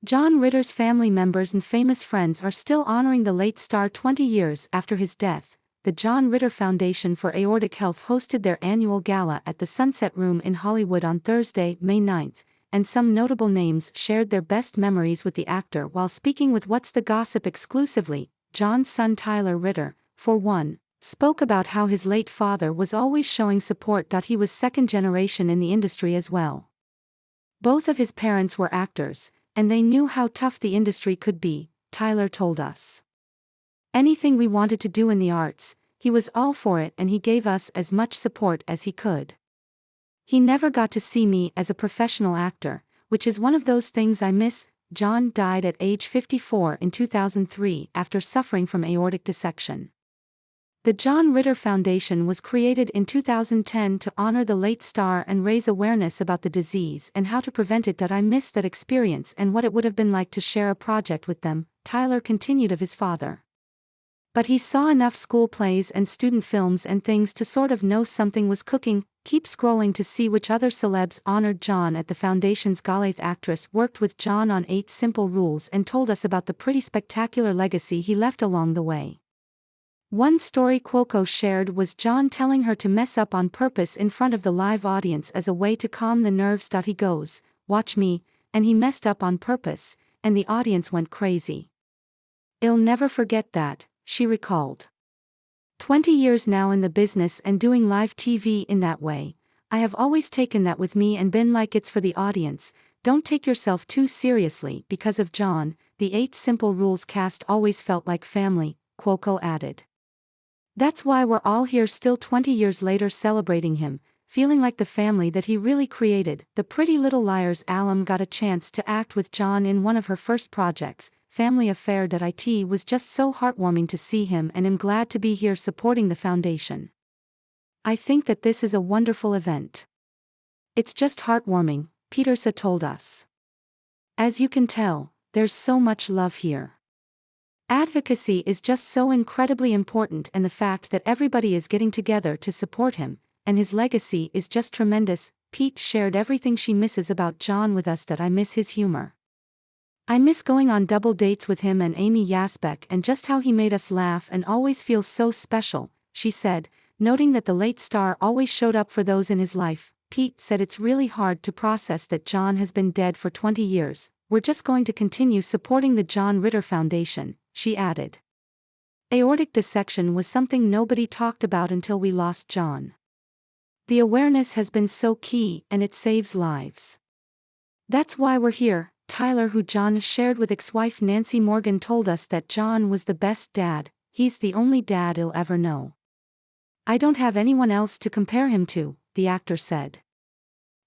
John Ritter's family members and famous friends are still honoring the late star 20 years after his death. The John Ritter Foundation for Aortic Health hosted their annual gala at the Sunset Room in Hollywood on Thursday, May 9, and some notable names shared their best memories with the actor while speaking with What's the Gossip exclusively. John's son Tyler Ritter, for one, spoke about how his late father was always showing support. He was second generation in the industry as well. Both of his parents were actors, and they knew how tough the industry could be, Tyler told us. Anything we wanted to do in the arts, he was all for it and he gave us as much support as he could. He never got to see me as a professional actor, which is one of those things I miss. John died at age 54 in 2003 after suffering from aortic dissection. The John Ritter Foundation was created in 2010 to honor the late star and raise awareness about the disease and how to prevent it. I miss that experience and what it would have been like to share a project with them, Tyler continued of his father. But he saw enough school plays and student films and things to sort of know something was cooking. Keep scrolling to see which other celebs honored John at the foundation's gala. Actress worked with John on 8 Simple Rules and told us about the pretty spectacular legacy he left along the way. One story Cuoco shared was John telling her to mess up on purpose in front of the live audience as a way to calm the nerves. He goes, "Watch me," and he messed up on purpose, and the audience went crazy. "I'll never forget that," she recalled. 20 years now in the business and doing live TV in that way, I have always taken that with me and been like, it's for the audience, don't take yourself too seriously. Because of John, the 8 Simple Rules cast always felt like family, Cuoco added. That's why we're all here still 20 years later celebrating him, feeling like the family that he really created. The Pretty Little Liars alum got a chance to act with John in one of her first projects, Family Affair. It was just so heartwarming to see him and I'm glad to be here supporting the foundation. I think that this is a wonderful event. It's just heartwarming, Petersa told us. As you can tell, there's so much love here. Advocacy is just so incredibly important, and the fact that everybody is getting together to support him, and his legacy is just tremendous. Pete shared everything she misses about John with us. I miss his humor. I miss going on double dates with him and Amy Yasbeck and just how he made us laugh and always feel so special, she said, noting that the late star always showed up for those in his life. Pete said it's really hard to process that John has been dead for 20 years. We're just going to continue supporting the John Ritter Foundation, she added. Aortic dissection was something nobody talked about until we lost John. The awareness has been so key and it saves lives. That's why we're here. Tyler, who John shared with ex-wife Nancy Morgan, told us that John was the best dad. He's the only dad I'll ever know. I don't have anyone else to compare him to, the actor said.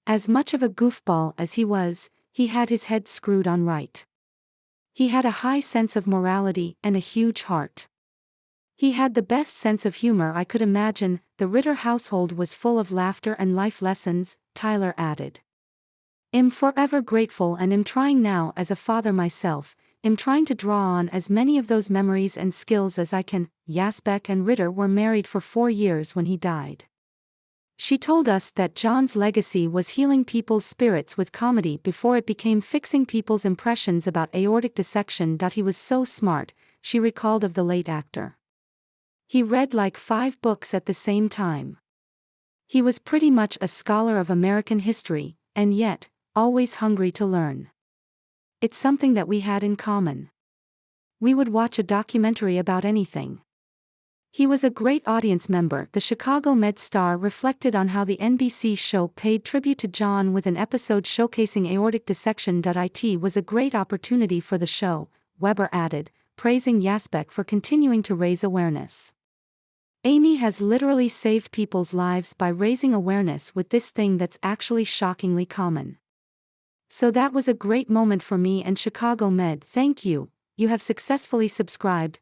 As much of a goofball as he was, he had his head screwed on right. He had a high sense of morality and a huge heart. He had the best sense of humor I could imagine. The Ritter household was full of laughter and life lessons, Tyler added. I'm forever grateful and am trying now as a father myself, I'm trying to draw on as many of those memories and skills as I can. Yasbeck and Ritter were married for 4 years when he died. She told us that John's legacy was healing people's spirits with comedy before it became fixing people's impressions about aortic dissection. He was so smart, she recalled of the late actor. He read like 5 books at the same time. He was pretty much a scholar of American history, and yet, always hungry to learn. It's something that we had in common. We would watch a documentary about anything. He was a great audience member. The Chicago Med Star reflected on how the NBC show paid tribute to John with an episode showcasing aortic dissection. It was a great opportunity for the show, Weber added, praising Yasbeck for continuing to raise awareness. Amy has literally saved people's lives by raising awareness with this thing that's actually shockingly common. So that was a great moment for me and Chicago Med. Thank you. You have successfully subscribed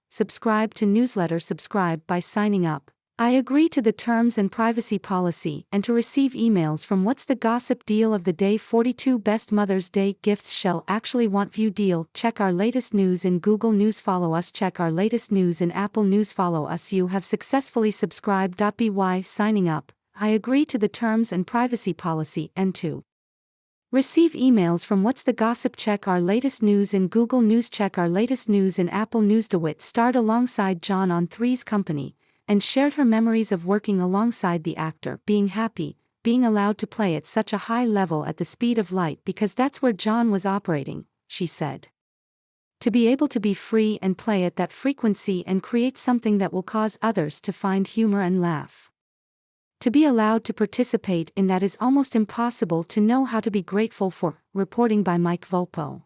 to newsletter. Subscribe by signing up. I agree to the terms and privacy policy and to receive emails from What's the Gossip Deal of the Day. 42 Best Mother's Day Gifts Shall Actually Want View Deal. Check our latest news in Google News. Follow us. Check our latest news in Apple News. Follow us. You have successfully subscribed. By signing up, I agree to the terms and privacy policy and to Receive emails from What's the Gossip. Check our latest news in Google News. Check our latest news in Apple News. DeWitt starred alongside John on Three's Company, and shared her memories of working alongside the actor, being happy, being allowed to play at such a high level at the speed of light because that's where John was operating, she said. To be able to be free and play at that frequency and create something that will cause others to find humor and laugh. To be allowed to participate in that is almost impossible to know how to be grateful for. Reporting by Mike Volpo.